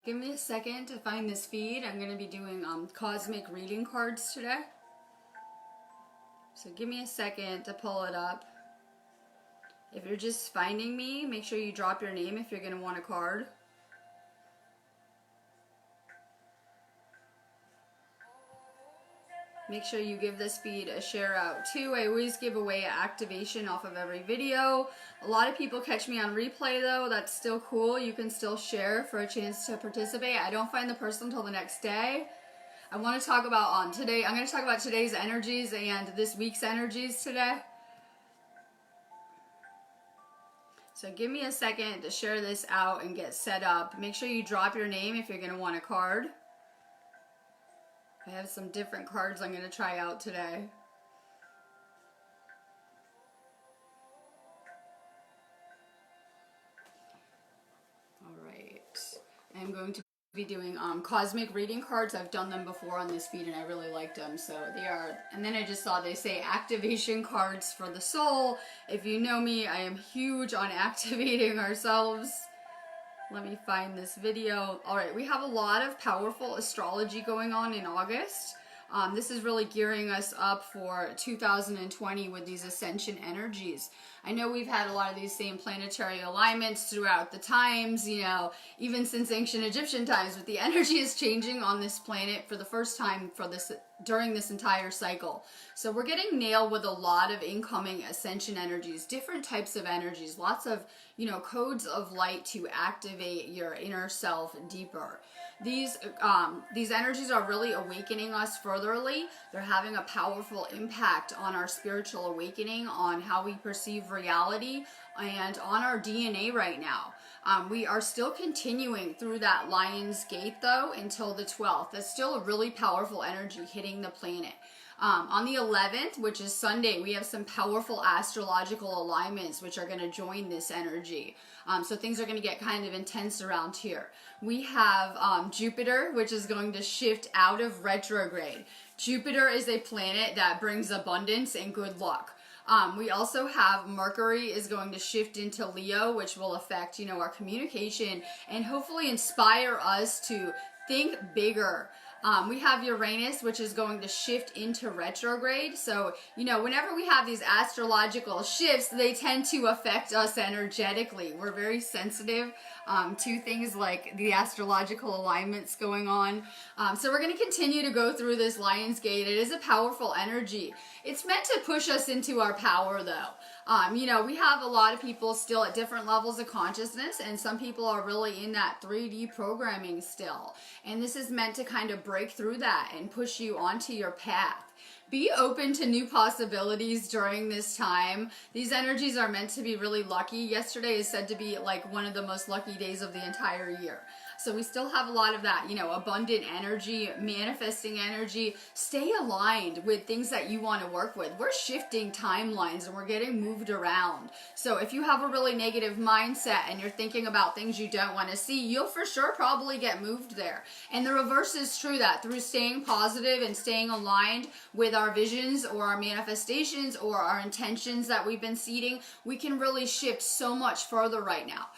Give me a second to find this feed. I'm going to be doing cosmic reading cards today. So give me a second to pull it up. If you're just finding me, make sure you drop your name if you're going to want a card. Make sure you give this feed a share out too. I always give away an activation off of every video. A lot of people catch me on replay though. That's still cool. You can still share for a chance to participate. I don't find the person until the next day. I want to talk about today. I'm going to talk about today's energies and this week's energies today. So give me a second to share this out and get set up. Make sure you drop your name if you're going to want a card. I have some different cards I'm going to try out today. Alright, I'm going to be doing cosmic reading cards. I've done them before on this feed and I really liked them. So they are, and then I just saw they say activation cards for the soul. If you know me, I am huge on activating ourselves. Let me find this video. Alright, we have a lot of powerful astrology going on in August. This is really gearing us up for 2020 with these ascension energies. I know we've had a lot of these same planetary alignments throughout the times, you know, even since ancient Egyptian times, but the energy is changing on this planet for the first time during this entire cycle. So we're getting nailed with a lot of incoming ascension energies, different types of energies, lots of, you know, codes of light to activate your inner self deeper. These energies are really awakening us furtherly. They're having a powerful impact on our spiritual awakening, on how we perceive reality, and on our DNA right now. We are still continuing through that Lion's Gate though until the 12th. That's still a really powerful energy hitting the planet. On the 11th, which is Sunday, we have some powerful astrological alignments which are going to join this energy. So things are going to get kind of intense around here. We have Jupiter, which is going to shift out of retrograde. Jupiter is a planet that brings abundance and good luck. We also have Mercury is going to shift into Leo, which will affect, you know, our communication and hopefully inspire us to think bigger. We have Uranus, which is going to shift into retrograde. So, you know, whenever we have these astrological shifts, they tend to affect us energetically. We're very sensitive to things like the astrological alignments going on. So we're going to continue to go through this Lion's Gate. It is a powerful energy. It's meant to push us into our power, though. You know, we have a lot of people still at different levels of consciousness, and some people are really in that 3D programming still. And this is meant to kind of break through that and push you onto your path. Be open to new possibilities during this time. These energies are meant to be really lucky. Yesterday is said to be like one of the most lucky days of the entire year. So we still have a lot of that, you know, abundant energy, manifesting energy. Stay aligned with things that you want to work with. We're shifting timelines and we're getting moved around. So if you have a really negative mindset and you're thinking about things you don't want to see, you'll for sure probably get moved there. And the reverse is true, that through staying positive and staying aligned with our visions or our manifestations or our intentions that we've been seeding, we can really shift so much further right now.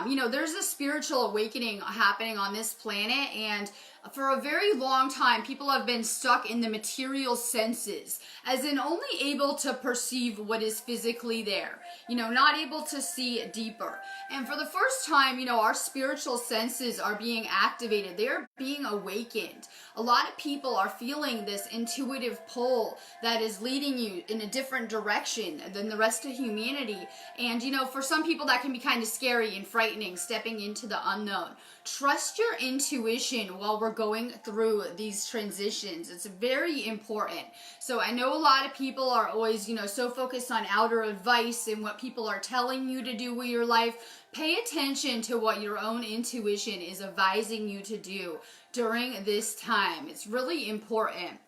You know, there's a spiritual awakening happening on this planet, and for a very long time, people have been stuck in the material senses, as in only able to perceive what is physically there, you know, not able to see deeper. And for the first time, you know, our spiritual senses are being activated. They are being awakened. A lot of people are feeling this intuitive pull that is leading you in a different direction than the rest of humanity. And, you know, for some people that can be kind of scary and frightening, stepping into the unknown. Trust your intuition while we're going through these transitions. It's very important. So I know a lot of people are always, you know, so focused on outer advice and what people are telling you to do with your life. Pay attention to what your own intuition is advising you to do during this time. It's really important.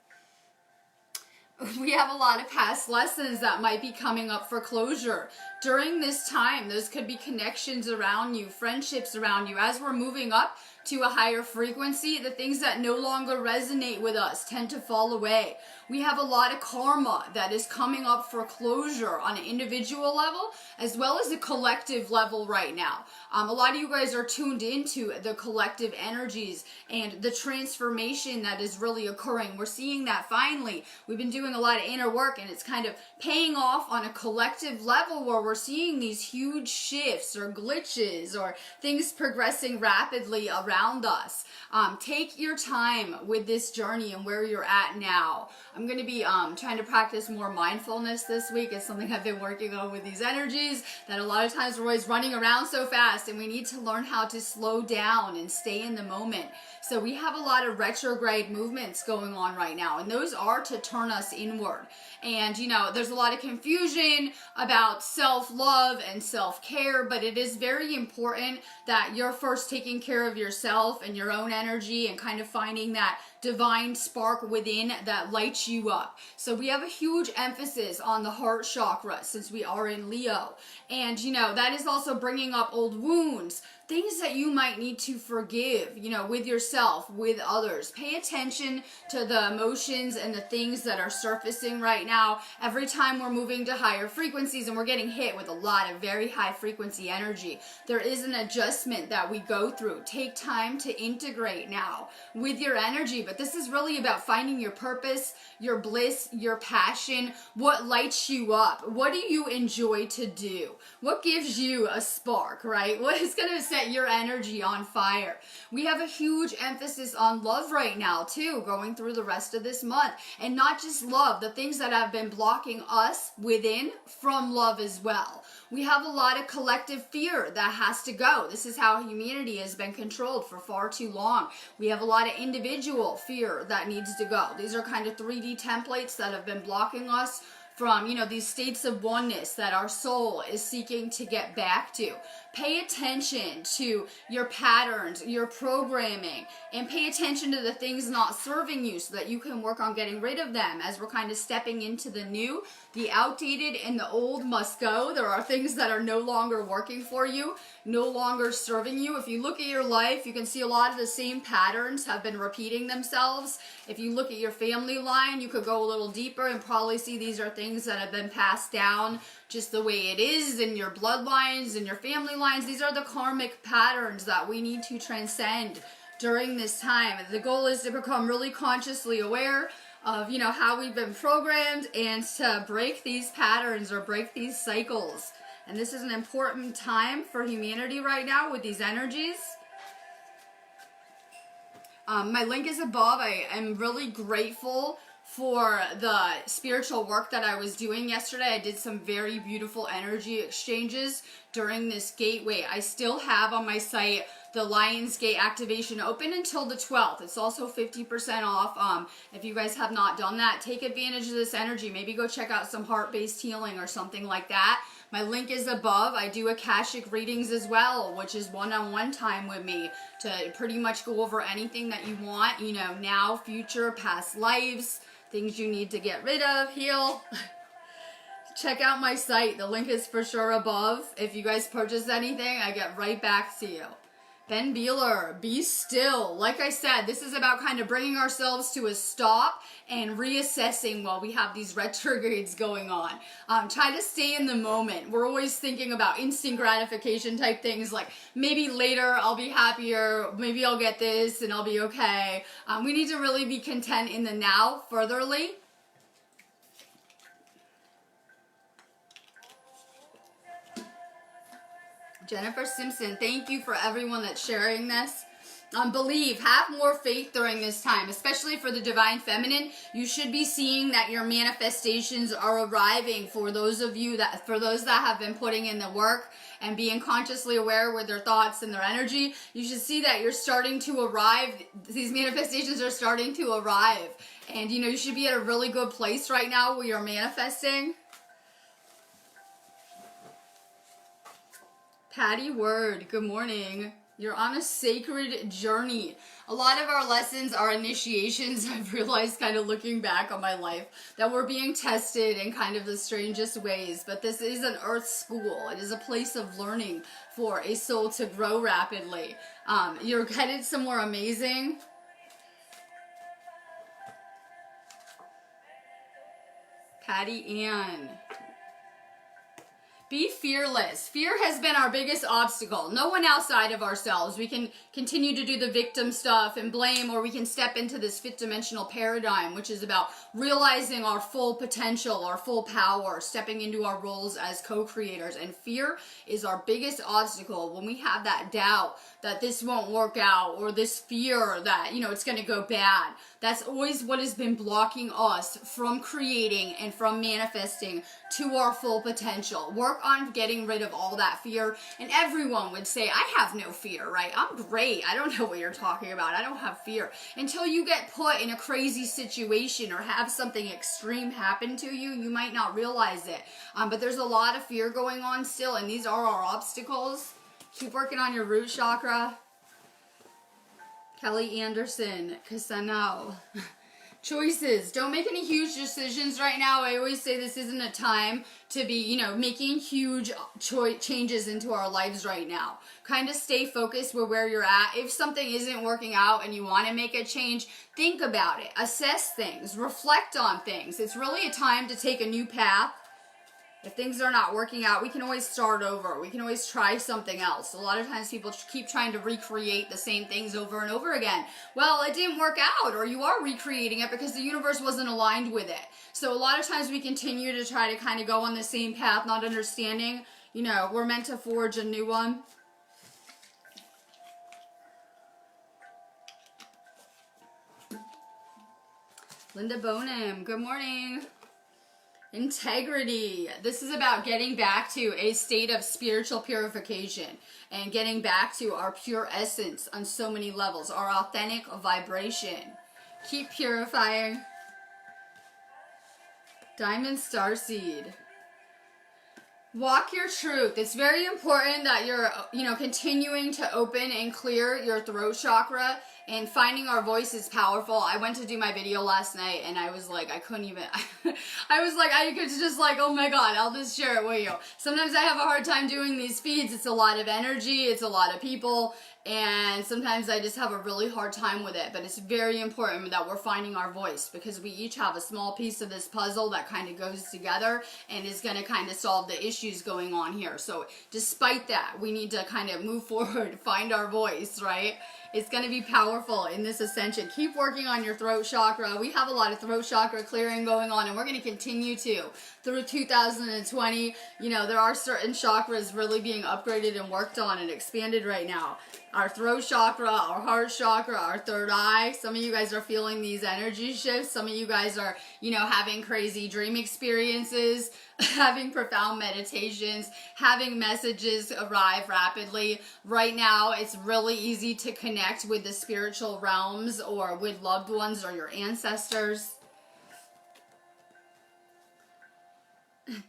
We have a lot of past lessons that might be coming up for closure. During this time, those could be connections around you, friendships around you. As we're moving up to a higher frequency, the things that no longer resonate with us tend to fall away. We have a lot of karma that is coming up for closure on an individual level as well as a collective level right now. A lot of you guys are tuned into the collective energies and the transformation that is really occurring. We're seeing that finally. We've been doing a lot of inner work and it's kind of paying off on a collective level where we're seeing these huge shifts or glitches or things progressing rapidly around us. Take your time with this journey and where you're at now. I'm going to be trying to practice more mindfulness this week. It's something I've been working on with these energies, that a lot of times we're always running around so fast and we need to learn how to slow down and stay in the moment. So we have a lot of retrograde movements going on right now, and those are to turn us inward. And, you know, there's a lot of confusion about self-love and self-care, but it is very important that you're first taking care of yourself and your own energy and kind of finding that divine spark within that lights you up. So we have a huge emphasis on the heart chakra since we are in Leo. And, you know, that is also bringing up old wounds, things that you might need to forgive, you know, with yourself, with others. Pay attention to the emotions and the things that are surfacing right now. Every time we're moving to higher frequencies and we're getting hit with a lot of very high frequency energy, there is an adjustment that we go through. Take time to integrate now with your energy, but this is really about finding your purpose, your bliss, your passion, what lights you up, what do you enjoy to do, what gives you a spark, right? What is going to set your energy on fire? We have a huge emphasis on love right now too, going through the rest of this month, and not just love, the things that have been blocking us within from love as well. We have a lot of collective fear that has to go. This is how humanity has been controlled for far too long. We have a lot of individual fear that needs to go. These are kind of 3D templates that have been blocking us from, you know, these states of oneness that our soul is seeking to get back to. Pay attention to your patterns, your programming, and pay attention to the things not serving you so that you can work on getting rid of them as we're kind of stepping into the new. The outdated and the old must go. There are things that are no longer working for you, no longer serving you. If you look at your life, you can see a lot of the same patterns have been repeating themselves. If you look at your family line, you could go a little deeper and probably see these are things that have been passed down just the way it is in your bloodlines and your family lines. These are the karmic patterns that we need to transcend during this time. The goal is to become really consciously aware of, you know, how we've been programmed and to break these patterns or break these cycles. And this is an important time for humanity right now with these energies. My link is above. I am really grateful for the spiritual work that I was doing yesterday. I did some very beautiful energy exchanges during this gateway. I still have on my site the Lionsgate activation open until the 12th. It's also 50% off. If you guys have not done that, take advantage of this energy. Maybe go check out some heart-based healing or something like that. My link is above. I do Akashic readings as well, which is one-on-one time with me to pretty much go over anything that you want, you know, now, future, past lives, things you need to get rid of, heal. Check out my site. The link is for sure above. If you guys purchase anything, I get right back to you. Ben Beeler, be still. Like I said, this is about kind of bringing ourselves to a stop and reassessing while we have these retrogrades going on. Try to stay in the moment. We're always thinking about instant gratification type things like maybe later I'll be happier, maybe I'll get this and I'll be okay. We need to really be content in the now furtherly. Jennifer Simpson, thank you for everyone that's sharing this. Believe, have more faith during this time, especially for the divine feminine. You should be seeing that your manifestations are arriving for those of you that, for those that have been putting in the work and being consciously aware with their thoughts and their energy. You should see that you're starting to arrive. These manifestations are starting to arrive. And, you know, you should be at a really good place right now where you're manifesting. Patty Word, good morning. You're on a sacred journey. A lot of our lessons are initiations. I've realized, kind of looking back on my life, that we're being tested in kind of the strangest ways. But this is an earth school. It is a place of learning for a soul to grow rapidly. You're headed somewhere amazing. Patty Ann. Be fearless. Fear has been our biggest obstacle. No one outside of ourselves. We can continue to do the victim stuff and blame, or we can step into this fifth dimensional paradigm, which is about realizing our full potential, our full power, stepping into our roles as co-creators. And fear is our biggest obstacle. When we have that doubt that this won't work out, or this fear that, you know, it's going to go bad, that's always what has been blocking us from creating and from manifesting to our full potential. Work on getting rid of all that fear. And everyone would say, I have no fear, right? I'm great. I don't know what you're talking about. I don't have fear. Until you get put in a crazy situation or have something extreme happen to you, you might not realize it. But there's a lot of fear going on still, and these are our obstacles. Keep working on your root chakra. Kelly Anderson, Casanao. Choices. Don't make any huge decisions right now. I always say this isn't a time to be, you know, making huge changes into our lives right now. Kind of stay focused with where you're at. If something isn't working out and you want to make a change, think about it. Assess things. Reflect on things. It's really a time to take a new path. If things are not working out, we can always start over. We can always try something else. A lot of times people keep trying to recreate the same things over and over again. Well, it didn't work out, or you are recreating it because the universe wasn't aligned with it. So a lot of times we continue to try to kind of go on the same path, not understanding, you know, we're meant to forge a new one. Linda Bonham, good morning. Integrity. This is about getting back to a state of spiritual purification and getting back to our pure essence on so many levels, our authentic vibration. Keep purifying. Diamond Starseed. Walk your truth. It's very important that you're, you know, continuing to open and clear your throat chakra, and finding our voice is powerful. I went to do my video last night and I was like, I couldn't even, I was like, I could just like, oh my God, I'll just share it with you. Sometimes I have a hard time doing these feeds. It's a lot of energy. It's a lot of people. And sometimes I just have a really hard time with it. But it's very important that we're finding our voice, because we each have a small piece of this puzzle that kind of goes together and is going to kind of solve the issues going on here. So despite that, we need to kind of move forward, find our voice, right? It's going to be powerful in this ascension. Keep working on your throat chakra. We have a lot of throat chakra clearing going on, and we're going to continue to through 2020. You know, there are certain chakras really being upgraded and worked on and expanded right now. Our throat chakra, our heart chakra, our third eye. Some of you guys are feeling these energy shifts. Some of you guys are, you know, having crazy dream experiences, having profound meditations, having messages arrive rapidly. Right now, it's really easy to connect with the spiritual realms or with loved ones or your ancestors.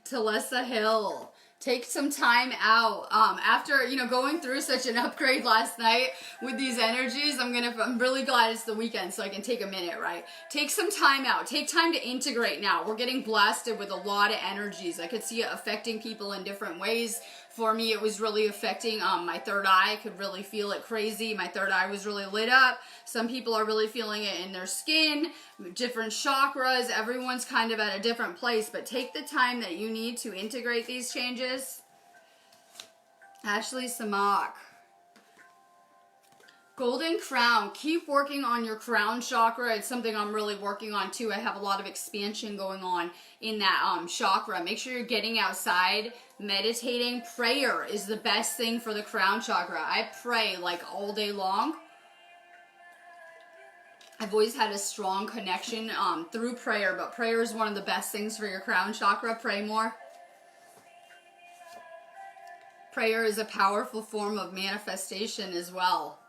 Talissa Hill. Take some time out. After, you know, going through such an upgrade last night with these energies, I'm really glad it's the weekend so I can take a minute, right? Take some time out. Take time to integrate now. We're getting blasted with a lot of energies. I could see it affecting people in different ways. For me, it was really affecting my third eye. I could really feel it crazy. My third eye was really lit up. Some people are really feeling it in their skin, different chakras. Everyone's kind of at a different place, but take the time that you need to integrate these changes. Ashley Samak. Golden crown. Keep working on your crown chakra. It's something I'm really working on too. I have a lot of expansion going on in that chakra. Make sure you're getting outside, meditating. Prayer is the best thing for the crown chakra. I pray like all day long. I've always had a strong connection through prayer, but prayer is one of the best things for your crown chakra. Pray more. Prayer is a powerful form of manifestation as well.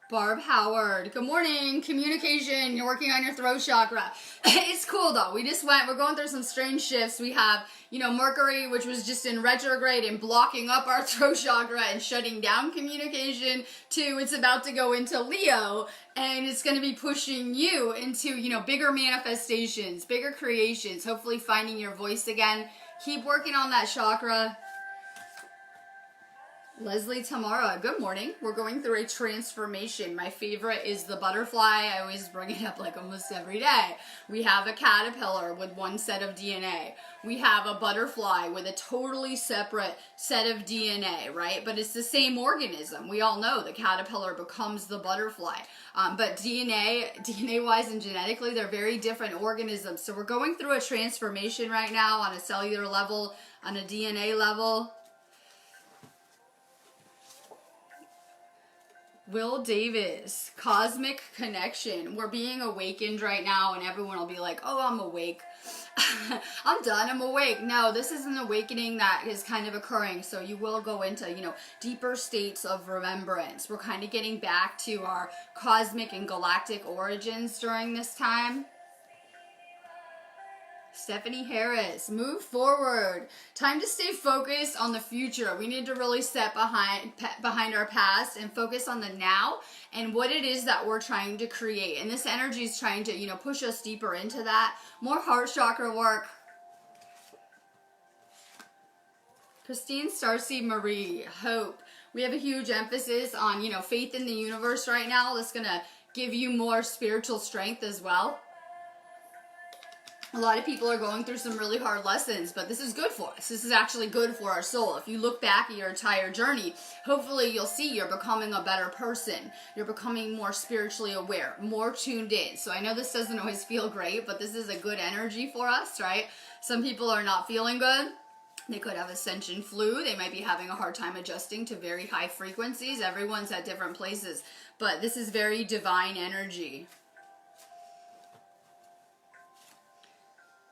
Barb Howard, good morning. Communication, you're working on your throat chakra. It's cool though. We're going through some strange shifts. We have, Mercury, which was just in retrograde and blocking up our throat chakra and shutting down communication. Two, it's about to go into Leo and it's going to be pushing you into, bigger manifestations, bigger creations, hopefully finding your voice again. Keep working on that chakra. Leslie Tamara, good morning. We're going through a transformation. My favorite is the butterfly. I always bring it up like almost every day. We have a caterpillar with one set of DNA. We have a butterfly with a totally separate set of DNA, right? But it's the same organism. We all know the caterpillar becomes the butterfly. But DNA-wise and genetically, they're very different organisms. So we're going through a transformation right now on a cellular level, on a DNA level. Will Davis, cosmic connection. We're being awakened right now and everyone will be like, oh, I'm awake. I'm done, I'm awake. No, this is an awakening that is kind of occurring. So you will go into, deeper states of remembrance. We're kind of getting back to our cosmic and galactic origins during this time. Stephanie Harris, move forward. Time to stay focused on the future. We need to really step behind our past and focus on the now and what it is that we're trying to create. And this energy is trying to, push us deeper into that. More heart chakra work. Christine Starcy Marie, hope. We have a huge emphasis on, faith in the universe right now. That's going to give you more spiritual strength as well. A lot of people are going through some really hard lessons, but this is good for us. This is actually good for our soul. If you look back at your entire journey, hopefully you'll see you're becoming a better person. You're becoming more spiritually aware, more tuned in. So I know this doesn't always feel great, but this is a good energy for us, right? Some people are not feeling good. They could have ascension flu. They might be having a hard time adjusting to very high frequencies. Everyone's at different places, but this is very divine energy.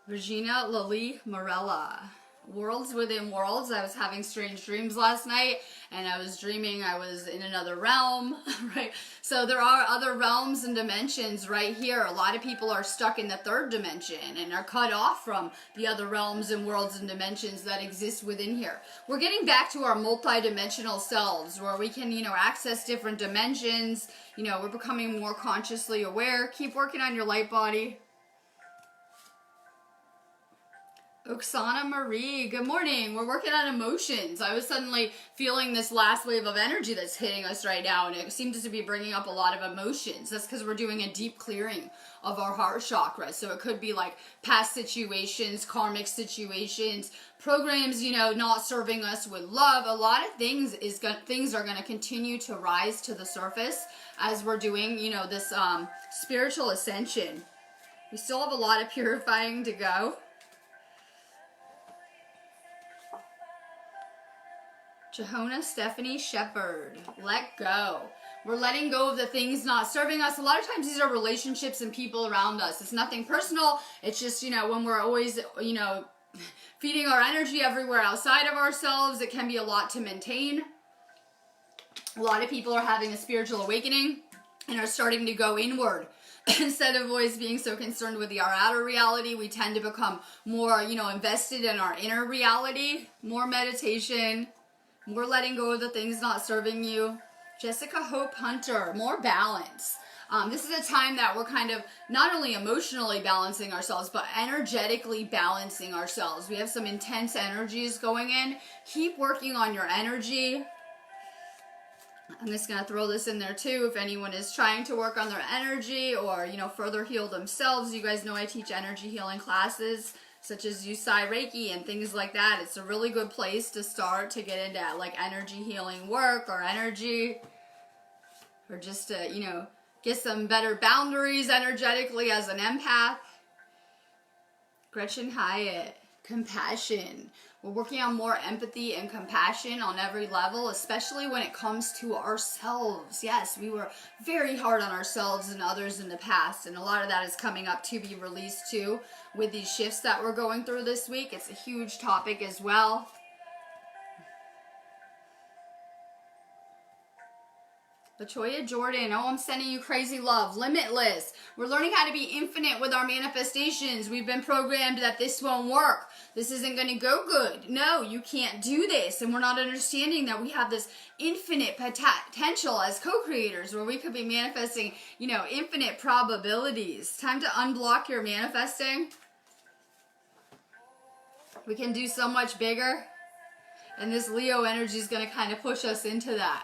Regina Lily Morella, worlds within worlds. I was having strange dreams last night and I was dreaming I was in another realm, right? So there are other realms and dimensions right here. A lot of people are stuck in the third dimension and are cut off from the other realms and worlds and dimensions that exist within here. We're getting back to our multi-dimensional selves where we can, access different dimensions. We're becoming more consciously aware. Keep working on your light body. Oksana Marie, good morning. We're working on emotions. I was suddenly feeling this last wave of energy that's hitting us right now, and it seems to be bringing up a lot of emotions. That's because we're doing a deep clearing of our heart chakra. So it could be like past situations, karmic situations, programs, not serving us with love. A lot of things are going to continue to rise to the surface as we're doing, this spiritual ascension. We still have a lot of purifying to go. Jehona Stephanie Shepherd, let go. We're letting go of the things not serving us. A lot of times these are relationships and people around us. It's nothing personal. It's just, when we're always, feeding our energy everywhere outside of ourselves, it can be a lot to maintain. A lot of people are having a spiritual awakening and are starting to go inward. Instead of always being so concerned with our outer reality, we tend to become more, invested in our inner reality, more meditation. We're letting go of the things not serving you. Jessica Hope Hunter, more balance. This is a time that we're kind of not only emotionally balancing ourselves, but energetically balancing ourselves. We have some intense energies going in. Keep working on your energy. I'm just going to throw this in there too. If anyone is trying to work on their energy or, further heal themselves, you guys know I teach energy healing classes, such as Yusai Reiki and things like that. It's a really good place to start to get into like energy healing work or energy, or just to, get some better boundaries energetically as an empath. Gretchen Hyatt, compassion. We're working on more empathy and compassion on every level, especially when it comes to ourselves. Yes, we were very hard on ourselves and others in the past, and a lot of that is coming up to be released too with these shifts that we're going through this week. It's a huge topic as well. Latoya Jordan, oh, I'm sending you crazy love. Limitless. We're learning how to be infinite with our manifestations. We've been programmed that this won't work. This isn't going to go good. No, you can't do this. And we're not understanding that we have this infinite potential as co-creators where we could be manifesting, infinite probabilities. Time to unblock your manifesting. We can do so much bigger. And this Leo energy is going to kind of push us into that.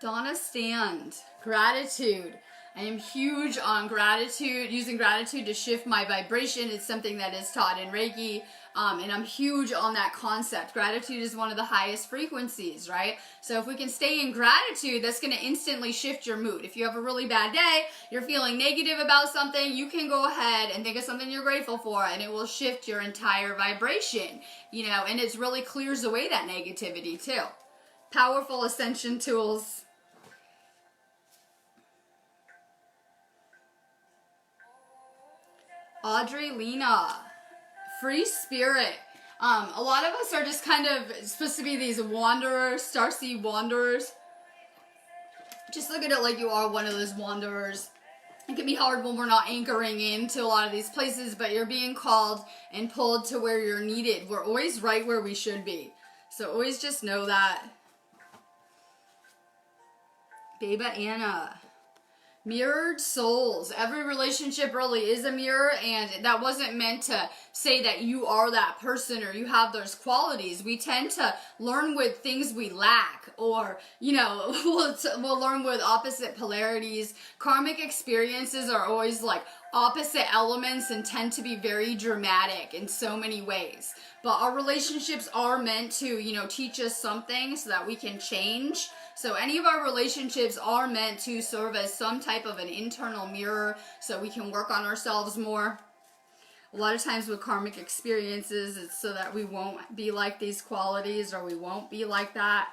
Donna Stand, gratitude. I am huge on gratitude, using gratitude to shift my vibration. It's something that is taught in Reiki, and I'm huge on that concept. Gratitude is one of the highest frequencies, right? So if we can stay in gratitude, that's going to instantly shift your mood. If you have a really bad day, you're feeling negative about something, you can go ahead and think of something you're grateful for, and it will shift your entire vibration, and it really clears away that negativity too. Powerful Ascension Tools. Audrey Lena, free spirit. A lot of us are just kind of supposed to be these wanderers, starseed wanderers. Just look at it like you are one of those wanderers. It can be hard when we're not anchoring into a lot of these places, but you're being called and pulled to where you're needed. We're always right where we should be. So always just know that. Beba Anna. Mirrored souls. Every relationship really is a mirror, and that wasn't meant to say that you are that person or you have those qualities. We tend to learn with things we lack, or, we'll learn with opposite polarities. Karmic experiences are always like opposite elements and tend to be very dramatic in so many ways. But our relationships are meant to, teach us something so that we can change. So any of our relationships are meant to serve as some type of an internal mirror so we can work on ourselves more. A lot of times with karmic experiences, it's so that we won't be like these qualities, or we won't be like that.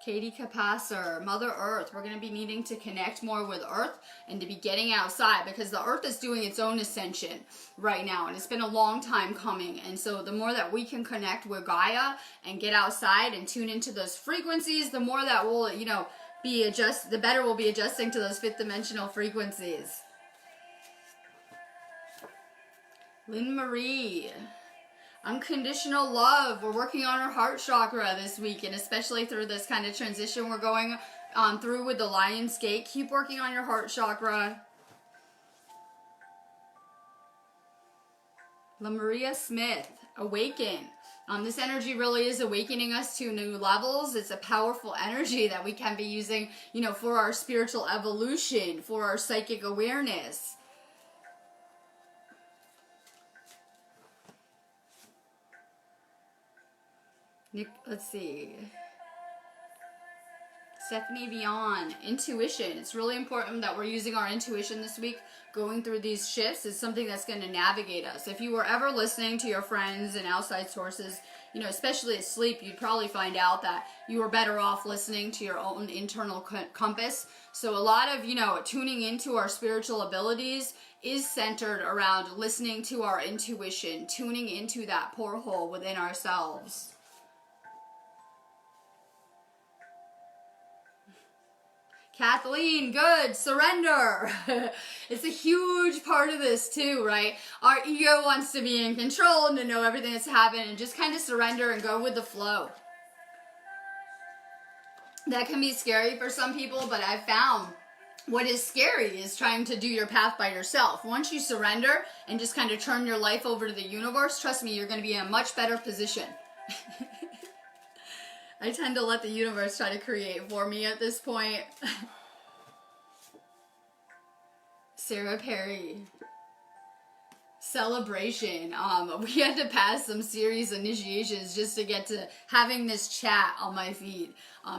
Katie Kapasser, Mother Earth. We're going to be needing to connect more with Earth and to be getting outside, because the Earth is doing its own ascension right now, and it's been a long time coming. And so the more that we can connect with Gaia and get outside and tune into those frequencies, the more that we'll, the better we'll be adjusting to those fifth dimensional frequencies. Lynn Marie. Unconditional love. We're working on our heart chakra this week, and especially through this kind of transition we're going through with the Lion's Gate. Keep working on your heart chakra. La Maria Smith, awaken. This energy really is awakening us to new levels. It's a powerful energy that we can be using, for our spiritual evolution, for our psychic awareness. Let's see. Stephanie Vion, intuition. It's really important that we're using our intuition this week. Going through these shifts is something that's going to navigate us. If you were ever listening to your friends and outside sources, especially at sleep, you'd probably find out that you were better off listening to your own internal compass. So a lot of, tuning into our spiritual abilities is centered around listening to our intuition, tuning into that porthole within ourselves. Kathleen, good, surrender. It's a huge part of this too, right? Our ego wants to be in control and to know everything that's happened, and just kind of surrender and go with the flow. That can be scary for some people, but I've found what is scary is trying to do your path by yourself. Once you surrender and just kind of turn your life over to the universe, trust me, you're going to be in a much better position. I tend to let the universe try to create for me at this point. Sarah Perry. Celebration. We had to pass some serious initiations just to get to having this chat on my feed.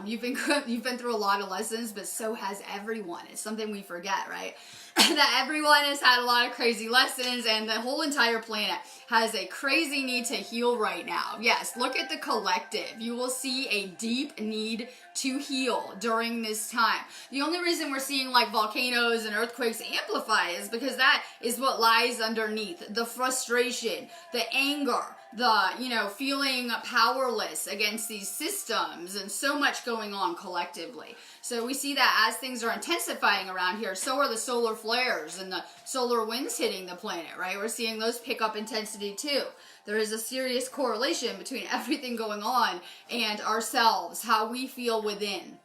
You've been through a lot of lessons, but so has everyone. It's something we forget, right? That everyone has had a lot of crazy lessons, and the whole entire planet has a crazy need to heal right now. Yes, look at the collective. You will see a deep need to heal during this time. The only reason we're seeing like volcanoes and earthquakes amplify is because that is what lies underneath. The frustration, the anger, the, you know, feeling powerless against these systems and so much going on collectively. So we see that as things are intensifying around here, so are the solar flares and the solar winds hitting the planet, right? We're seeing those pick up intensity too. There is a serious correlation between everything going on and ourselves, how we feel within.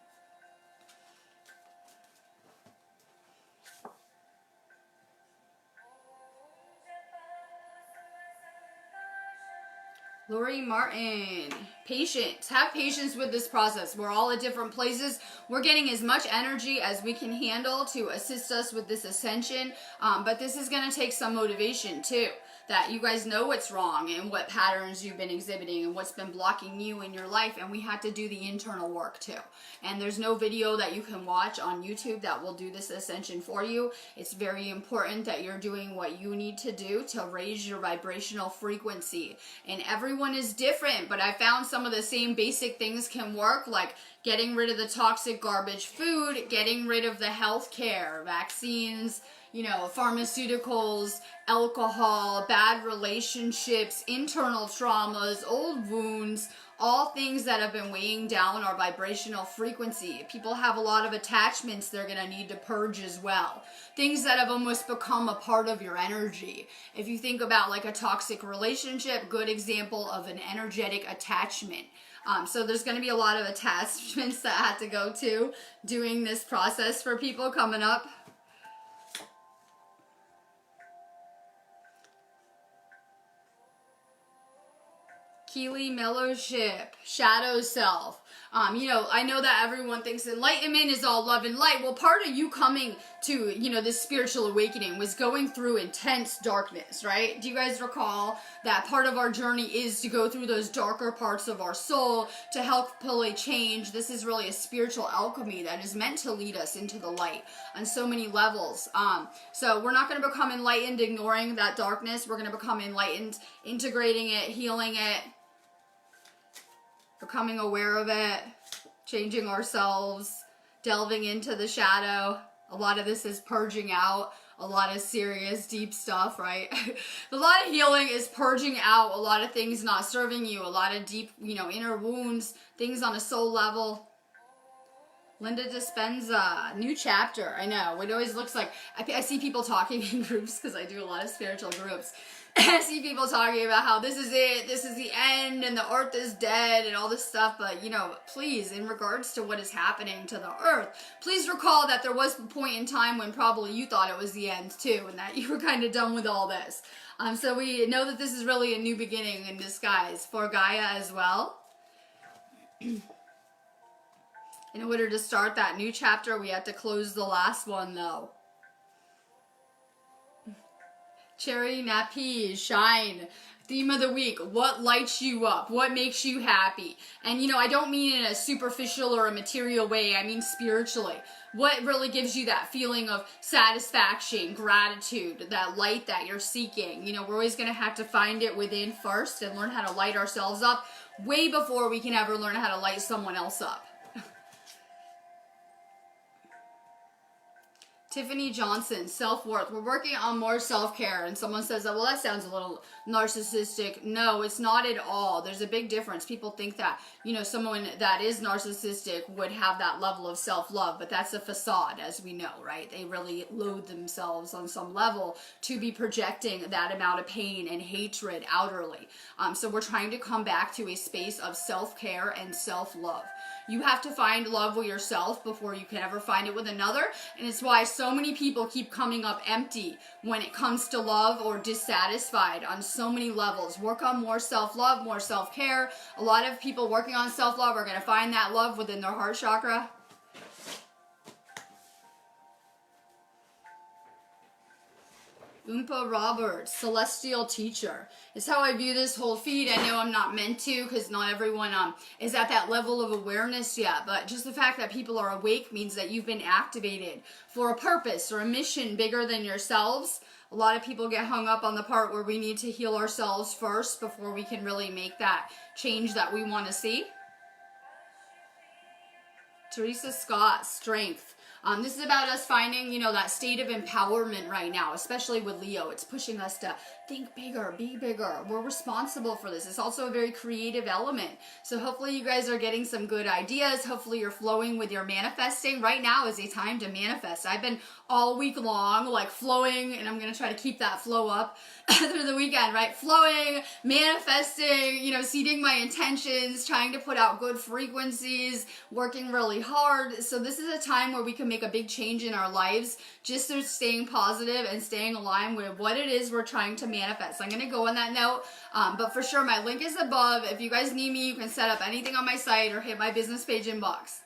Lori Martin, patience. Have patience with this process. We're all at different places. We're getting as much energy as we can handle to assist us with this ascension. But this is going to take some motivation too. That you guys know what's wrong and what patterns you've been exhibiting and what's been blocking you in your life. And we have to do the internal work too. And there's no video that you can watch on YouTube that will do this ascension for you. It's very important that you're doing what you need to do to raise your vibrational frequency. And everyone is different, but I found some of the same basic things can work, like getting rid of the toxic garbage food, getting rid of the healthcare, vaccines, you know, pharmaceuticals, alcohol, bad relationships, internal traumas, old wounds, all things that have been weighing down our vibrational frequency. People have a lot of attachments they're going to need to purge as well. Things that have almost become a part of your energy. If you think about like a toxic relationship, good example of an energetic attachment. So there's going to be a lot of attachments that have to go to doing this process for people coming up. Keely Mellowship, Shadow Self. You know, I know that everyone thinks enlightenment is all love and light. Well, part of you coming to, you know, this spiritual awakening was going through intense darkness, right? Do you guys recall that part of our journey is to go through those darker parts of our soul to help pull a change? This is really a spiritual alchemy that is meant to lead us into the light on so many levels. So we're not going to become enlightened ignoring that darkness. We're going to become enlightened integrating it, healing it, becoming aware of it, changing ourselves, delving into the shadow. A lot of this is purging out a lot of serious, deep stuff, right? A lot of healing is purging out a lot of things not serving you, a lot of deep, you know, inner wounds, things on a soul level. Linda Dispenza, new chapter. I know, it always looks like, I see people talking in groups because I do a lot of spiritual groups. I see people talking about how this is it, this is the end, and the earth is dead, and all this stuff, but, you know, please, in regards to what is happening to the earth, please recall that there was a point in time when probably you thought it was the end, too, and that you were kind of done with all this. So we know that this is really a new beginning in disguise for Gaia as well. In order to start that new chapter, we have to close the last one, though. Cherry Napi, shine. Theme of the week, what lights you up? What makes you happy? And, you know, I don't mean in a superficial or a material way. I mean spiritually. What really gives you that feeling of satisfaction, gratitude, that light that you're seeking? You know, we're always going to have to find it within first and learn how to light ourselves up way before we can ever learn how to light someone else up. Tiffany Johnson, self-worth. We're working on more self-care. And someone says, well, that sounds a little narcissistic. No, it's not at all. There's a big difference. People think that, you know, someone that is narcissistic would have that level of self-love. But that's a facade, as we know, right? They really loathe themselves on some level to be projecting that amount of pain and hatred outwardly. So we're trying to come back to a space of self-care and self-love. You have to find love with yourself before you can ever find it with another. And it's why so many people keep coming up empty when it comes to love or dissatisfied on so many levels. Work on more self-love, more self-care. A lot of people working on self-love are going to find that love within their heart chakra. Oompa Roberts, Celestial Teacher. It's how I view this whole feed. I know I'm not meant to because not everyone is at that level of awareness yet. But just the fact that people are awake means that you've been activated for a purpose or a mission bigger than yourselves. A lot of people get hung up on the part where we need to heal ourselves first before we can really make that change that we want to see. Teresa Scott, strength. This is about us finding, you know, that state of empowerment right now, especially with Leo. It's pushing us to think bigger, be bigger. We're responsible for this. It's also a very creative element. So hopefully you guys are getting some good ideas. Hopefully you're flowing with your manifesting. Right now is a time to manifest. I've been all week long, like flowing, and I'm going to try to keep that flow up through the weekend, right? Flowing, manifesting, you know, seeding my intentions, trying to put out good frequencies, working really hard. So this is a time where we can make a big change in our lives, just through staying positive and staying aligned with what it is we're trying to manifest. I'm going to go on that note, but for sure, my link is above. If you guys need me, you can set up anything on my site or hit my business page inbox.